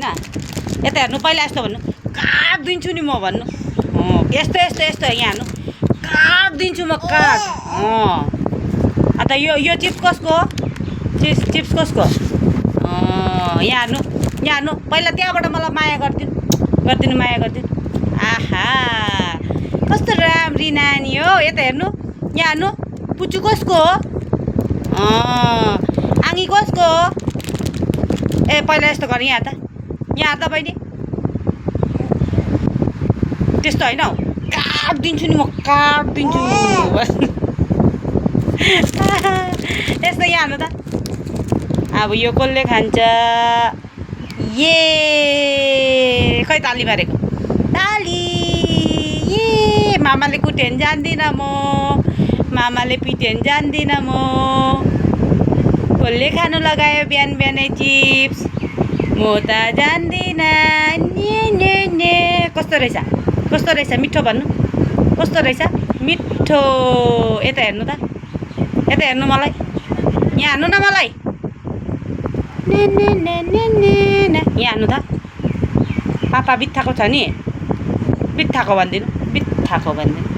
यता हेर्नु पहिला यस्तो भन्नु काटिदिन्छु नि म भन्नु यस्तो यस्तो यस्तो यहाँ हेर्नु काटिदिन्छु म अन्त यो चिप्स कसको हो चिप्स कसको यहाँ हेर्नु पहिला त्यहाँबाट मलाई माया गरिदिनु माया गरिदिनु आहा कस्तो राम्री नानी हो यता हेर्नु यहाँ हेर्नु पुच्चु कसको हो आँगी कसको हो ए पहिला यस्तो गरेँ यहाँ हेर्दा बहिनी त्यस्तो होइन हौ काटिदिन्छु नि म काटिदिन्छु यस्तो यहाँ हेर्नु त अब यो कसले खान्छ ये खै ताली मारेको ताली ए मामाले कुट्यो भने जान्दिनँ म मामाले पिट्यो भने जान्दिनँ म कसले खानु लगायो बिहान बिहानै चिप्स म त जान्दिनँ ने कस्तो रहेछ मिठो भन्नु कस्तो रहेछ मिठो यता हेर्नु त यता हेर्नु मलाई यहाँ हेर्नु न मलाई यहाँ हेर्नु त पापा बित्थाको छ नि बित्थाको भनिदिनु